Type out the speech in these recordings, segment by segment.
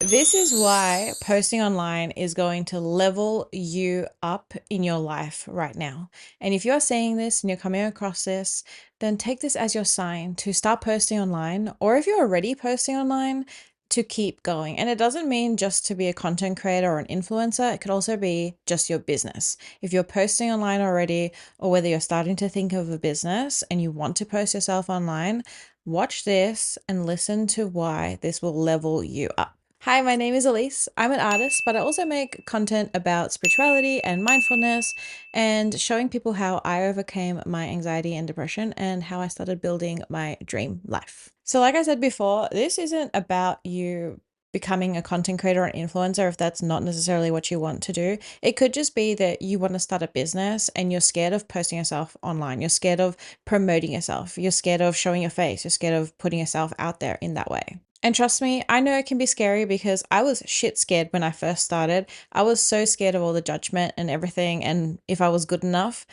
This is why posting online is going to level you up in your life right now. And if you're seeing this and you're coming across this, then take this as your sign to start posting online, or if you're already posting online, to keep going. And it doesn't mean just to be a content creator or an influencer. It could also be just your business. If you're posting online already, or whether you're starting to think of a business and you want to post yourself online, watch this and listen to why this will level you up. Hi, my name is Elise. I'm an artist, but I also make content about spirituality and mindfulness and showing people how I overcame my anxiety and depression and how I started building my dream life. So like I said before, this isn't about you becoming a content creator or an influencer if that's not necessarily what you want to do. It could just be that you want to start a business and you're scared of posting yourself online. You're scared of promoting yourself. You're scared of showing your face. You're scared of putting yourself out there in that way. And trust me, I know it can be scary because I was shit scared when I first started. I was so scared of all the judgment and everything and if I was good enough.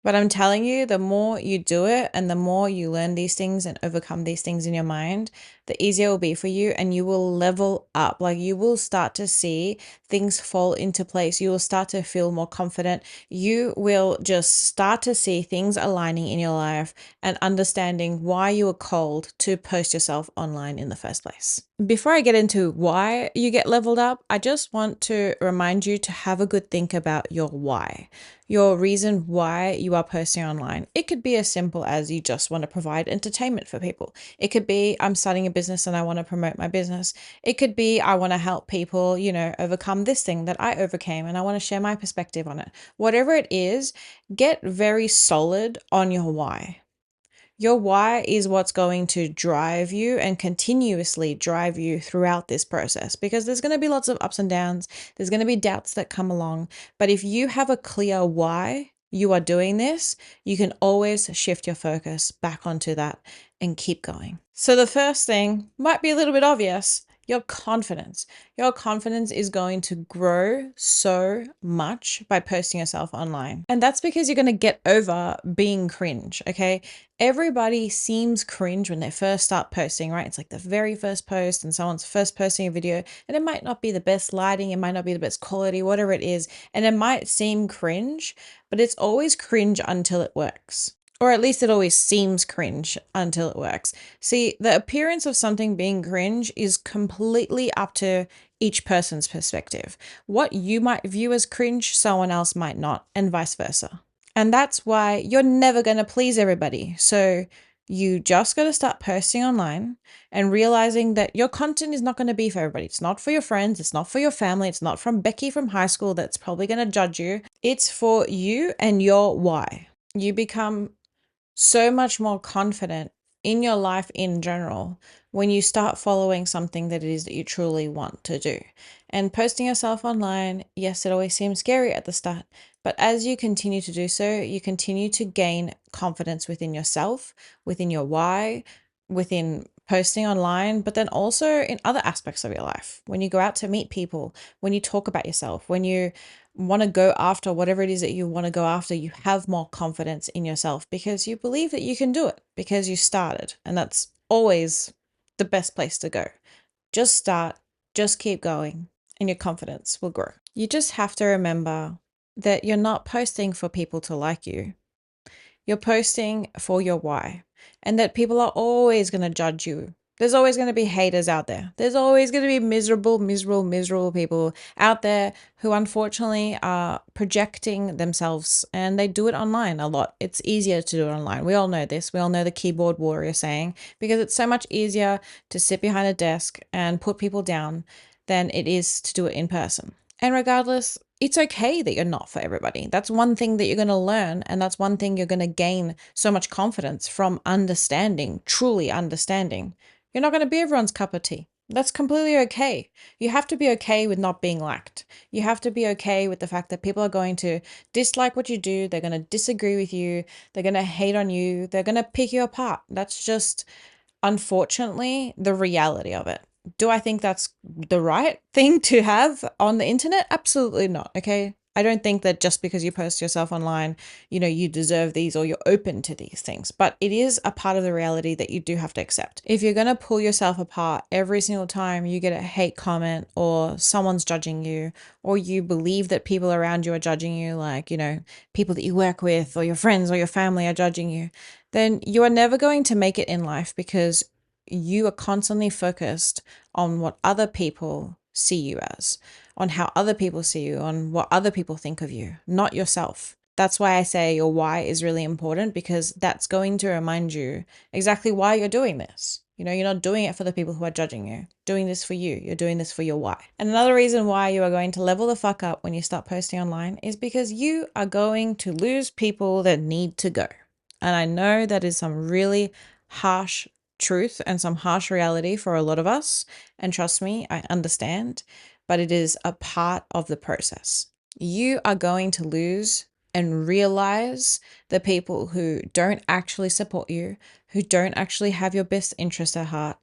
But I'm telling you, the more you do it and the more you learn these things and overcome these things in your mind, the easier it will be for you and you will level up. Like you will start to see things fall into place. You will start to feel more confident. You will just start to see things aligning in your life and understanding why you were called to post yourself online in the first place. Before I get into why you get leveled up, I just want to remind you to have a good think about your why. Your reason why you are posting online. It could be as simple as you just want to provide entertainment for people. It could be I'm starting a business and I want to promote my business. It could be I want to help people, overcome this thing that I overcame and I want to share my perspective on it. Whatever it is, get very solid on your why. Your why is what's going to drive you and continuously drive you throughout this process because there's going to be lots of ups and downs. There's going to be doubts that come along. But if you have a clear why you are doing this, you can always shift your focus back onto that and keep going. So the first thing might be a little bit obvious. Your confidence. Your confidence is going to grow so much by posting yourself online. And that's because you're going to get over being cringe, okay? Everybody seems cringe when they first start posting, right? It's like the very first post and someone's first posting a video and it might not be the best lighting, it might not be the best quality, whatever it is. And it might seem cringe, but it's always cringe until it works. Or at least it always seems cringe until it works. See, the appearance of something being cringe is completely up to each person's perspective. What you might view as cringe, someone else might not, and vice versa. And that's why you're never going to please everybody. So you just got to start posting online and realizing that your content is not going to be for everybody. It's not for your friends. It's not for your family. It's not from Becky from high school that's probably going to judge you. It's for you and your why. You become so much more confident in your life in general when you start following something that it is that you truly want to do. And posting yourself online, yes, it always seems scary at the start, but as you continue to do so, you continue to gain confidence within yourself, within your why, within posting online, but then also in other aspects of your life. When you go out to meet people, when you talk about yourself, when you want to go after whatever it is that you want to go after, you have more confidence in yourself because you believe that you can do it because you started. And that's always the best place to go. Just start, just keep going, and your confidence will grow. You just have to remember that you're not posting for people to like you. You're posting for your why, and that people are always going to judge you. There's always going to be haters out there. There's always going to be miserable people out there who unfortunately are projecting themselves, and they do it online a lot. It's easier to do it online. We all know this. We all know the keyboard warrior saying, because it's so much easier to sit behind a desk and put people down than it is to do it in person. And regardless, it's okay that you're not for everybody. That's one thing that you're going to learn, and that's one thing you're going to gain so much confidence from understanding, truly understanding. You're not going to be everyone's cup of tea. That's completely okay. You have to be okay with not being liked. You have to be okay with the fact that people are going to dislike what you do. They're going to disagree with you. They're going to hate on you. They're going to pick you apart. That's just, unfortunately, the reality of it. Do I think that's the right thing to have on the internet? Absolutely not, okay? I don't think that just because you post yourself online, you deserve these or you're open to these things, but it is a part of the reality that you do have to accept. If you're going to pull yourself apart every single time you get a hate comment or someone's judging you, or you believe that people around you are judging you, like, people that you work with or your friends or your family are judging you, then you are never going to make it in life because you are constantly focused on what other people see you as, on how other people see you, on what other people think of you, not yourself. That's why I say your why is really important, because that's going to remind you exactly why you're doing this. You're not doing it for the people who are judging you. Doing this for you. You're doing this for your why. And another reason why you are going to level the fuck up when you start posting online is because you are going to lose people that need to go. And I know that is some really harsh truth and some harsh reality for a lot of us. And trust me, I understand, but it is a part of the process. You are going to lose and realize the people who don't actually support you, who don't actually have your best interest at heart,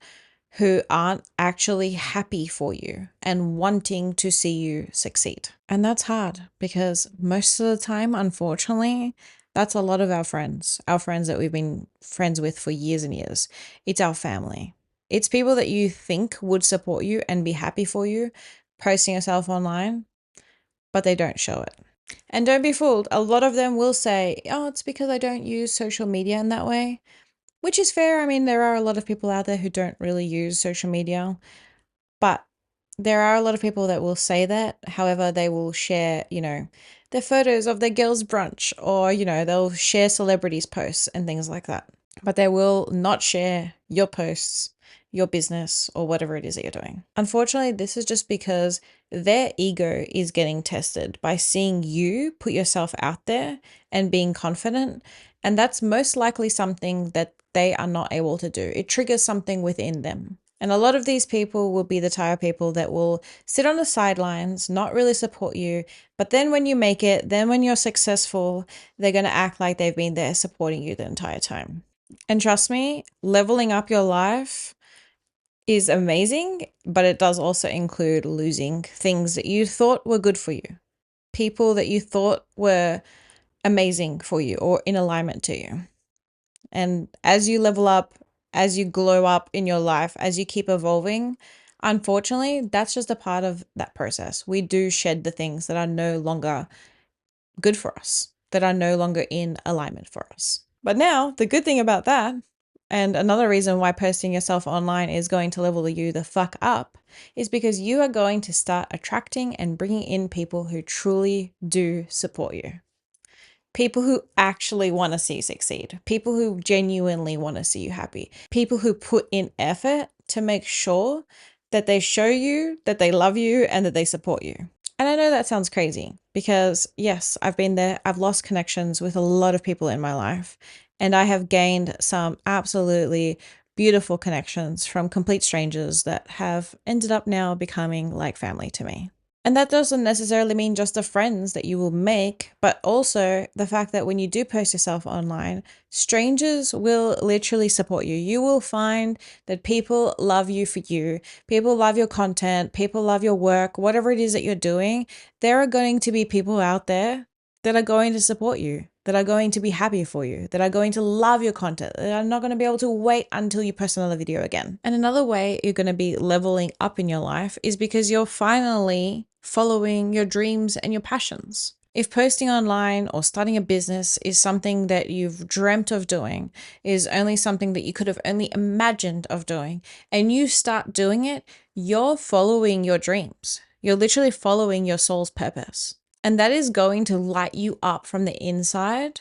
who aren't actually happy for you and wanting to see you succeed. And that's hard because most of the time, unfortunately, that's a lot of our friends that we've been friends with for years and years. It's our family. It's people that you think would support you and be happy for you posting yourself online, but they don't show it. And don't be fooled. A lot of them will say, oh, it's because I don't use social media in that way, which is fair. I mean, there are a lot of people out there who don't really use social media, but there are a lot of people that will say that. However, they will share, their photos of their girls' brunch, or, they'll share celebrities' posts and things like that. But they will not share your posts, your business, or whatever it is that you're doing. Unfortunately, this is just because their ego is getting tested by seeing you put yourself out there and being confident. And that's most likely something that they are not able to do. It triggers something within them. And a lot of these people will be the type of people that will sit on the sidelines, not really support you. But then when you make it, then when you're successful, they're going to act like they've been there supporting you the entire time. And trust me, leveling up your life is amazing, but it does also include losing things that you thought were good for you, people that you thought were amazing for you or in alignment to you. And as you level up, as you glow up in your life, as you keep evolving, unfortunately, that's just a part of that process. We do shed the things that are no longer good for us, that are no longer in alignment for us. But now, the good thing about that, and another reason why posting yourself online is going to level you the fuck up, is because you are going to start attracting and bringing in people who truly do support you. People who actually want to see you succeed. People who genuinely want to see you happy. People who put in effort to make sure that they show you that they love you and that they support you. And I know that sounds crazy because, yes, I've been there. I've lost connections with a lot of people in my life, and I have gained some absolutely beautiful connections from complete strangers that have ended up now becoming like family to me. And that doesn't necessarily mean just the friends that you will make, but also the fact that when you do post yourself online, strangers will literally support you. You will find that people love you for you. People love your content. People love your work. Whatever it is that you're doing, there are going to be people out there that are going to support you, that are going to be happy for you, that are going to love your content, that are not going to be able to wait until you post another video again. And another way you're going to be leveling up in your life is because you're finally following your dreams and your passions. If posting online or starting a business is something that you've dreamt of doing, is only something that you could have only imagined of doing, and you start doing it, you're following your dreams. You're literally following your soul's purpose. And that is going to light you up from the inside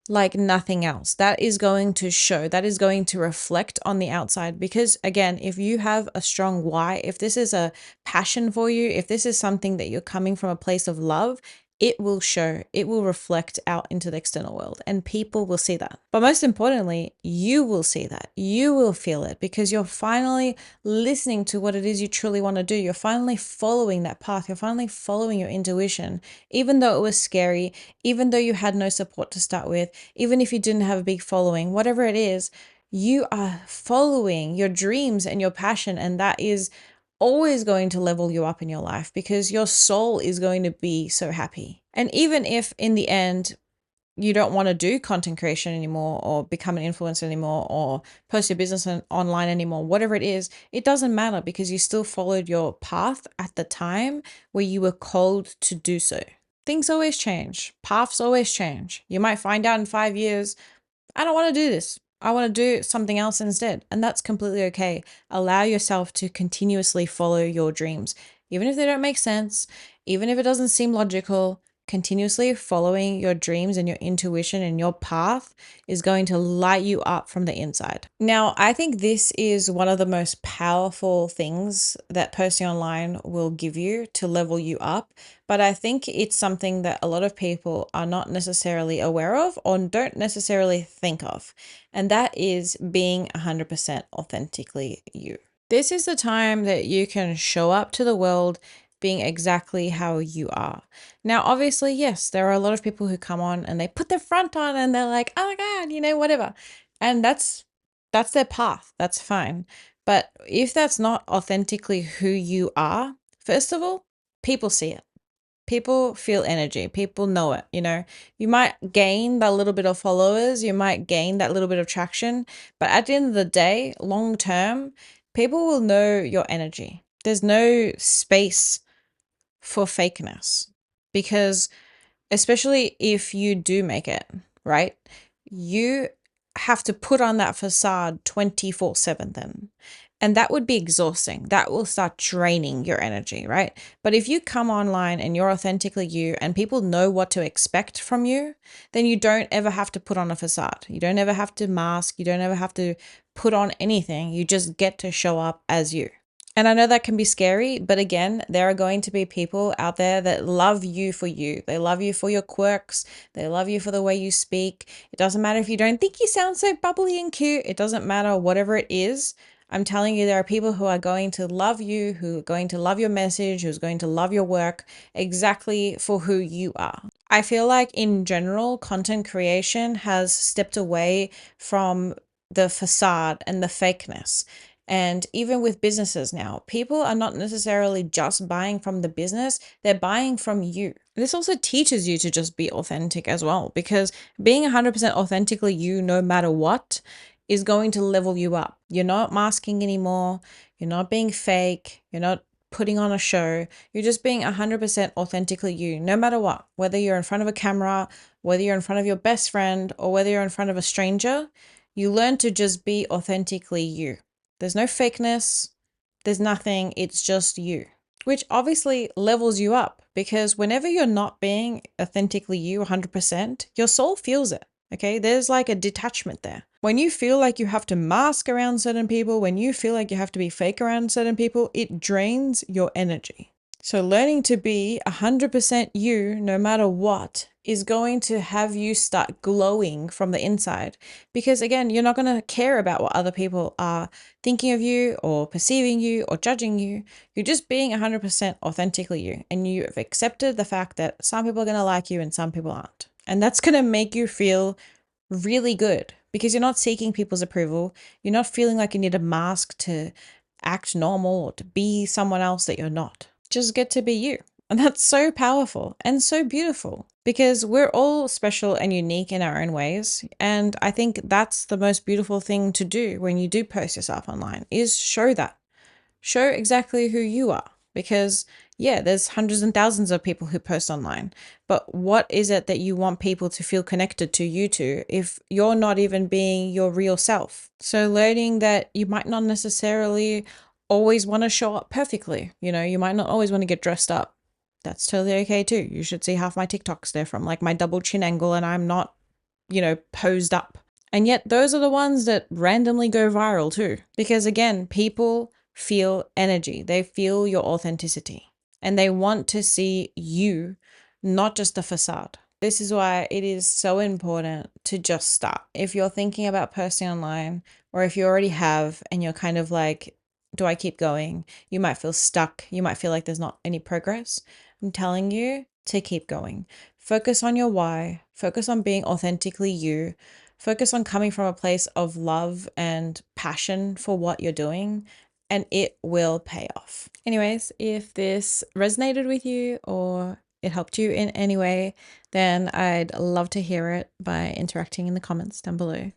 like nothing else. That is going to show, that is going to reflect on the outside. Because again, if you have a strong why, if this is a passion for you, if this is something that you're coming from a place of love, it will show, it will reflect out into the external world, and people will see that. But most importantly, you will see that. You will feel it because you're finally listening to what it is you truly want to do. You're finally following that path. You're finally following your intuition, even though it was scary, even though you had no support to start with, even if you didn't have a big following, whatever it is, you are following your dreams and your passion, and that is always going to level you up in your life because your soul is going to be so happy. And even if in the end you don't want to do content creation anymore or become an influencer anymore or post your business online anymore, whatever it is, it doesn't matter because you still followed your path at the time where you were called to do so. Things always change. Paths always change. You might find out in 5 years, I don't want to do this. I want to do something else instead. And that's completely okay. Allow yourself to continuously follow your dreams, even if they don't make sense, even if it doesn't seem logical. Continuously following your dreams and your intuition and your path is going to light you up from the inside. Now, I think this is one of the most powerful things that posting online will give you to level you up. But I think it's something that a lot of people are not necessarily aware of or don't necessarily think of. And that is being 100% authentically you. This is the time that you can show up to the world being exactly how you are. Now, obviously, yes, there are a lot of people who come on and they put their front on and they're like, oh my God, whatever. And that's their path. That's fine. But if that's not authentically who you are, first of all, people see it. People feel energy. People know it, You might gain that little bit of followers. You might gain that little bit of traction. But at the end of the day, long term, people will know your energy. There's no space for fakeness because especially if you do make it, right? You have to put on that facade 24/7 then. And that would be exhausting. That will start draining your energy, right? But if you come online and you're authentically you and people know what to expect from you, then you don't ever have to put on a facade. You don't ever have to mask. You don't ever have to put on anything. You just get to show up as you. And I know that can be scary, but again, there are going to be people out there that love you for you. They love you for your quirks. They love you for the way you speak. It doesn't matter if you don't think you sound so bubbly and cute. It doesn't matter whatever it is. I'm telling you, there are people who are going to love you, who are going to love your message, who's going to love your work exactly for who you are. I feel like in general, content creation has stepped away from the facade and the fakeness. And even with businesses now, people are not necessarily just buying from the business, they're buying from you. This also teaches you to just be authentic as well, because being 100% authentically you, no matter what, is going to level you up. You're not masking anymore. You're not being fake. You're not putting on a show. You're just being 100% authentically you, no matter what, whether you're in front of a camera, whether you're in front of your best friend, or whether you're in front of a stranger. You learn to just be authentically you. There's no fakeness. There's nothing. It's just you, which obviously levels you up because whenever you're not being authentically you 100%, your soul feels it. Okay. There's like a detachment there. When you feel like you have to mask around certain people, when you feel like you have to be fake around certain people, it drains your energy. So learning to be 100% you, no matter what, is going to have you start glowing from the inside. Because again, you're not going to care about what other people are thinking of you or perceiving you or judging you. You're just being 100% authentically you. And you have accepted the fact that some people are going to like you and some people aren't. And that's going to make you feel really good because you're not seeking people's approval. You're not feeling like you need a mask to act normal or to be someone else that you're not. Just get to be you. And that's so powerful and so beautiful because we're all special and unique in our own ways. And I think that's the most beautiful thing to do when you do post yourself online is show that. Show exactly who you are because yeah, there's hundreds and thousands of people who post online, but what is it that you want people to feel connected to you to if you're not even being your real self? So learning that you might not necessarily always want to show up perfectly. You might not always want to get dressed up. That's totally okay too. You should see half my TikToks there from like my double chin angle and I'm not, posed up. And yet those are the ones that randomly go viral too. Because again, people feel energy. They feel your authenticity and they want to see you, not just a facade. This is why it is so important to just start. If you're thinking about posting online or if you already have and you're kind of like, do I keep going? You might feel stuck. You might feel like there's not any progress. I'm telling you to keep going. Focus on your why. Focus on being authentically you. Focus on coming from a place of love and passion for what you're doing, and it will pay off. Anyways, if this resonated with you or it helped you in any way, then I'd love to hear it by interacting in the comments down below.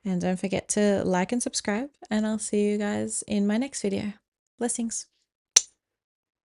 And don't forget to like and subscribe, and I'll see you guys in my next video. Blessings.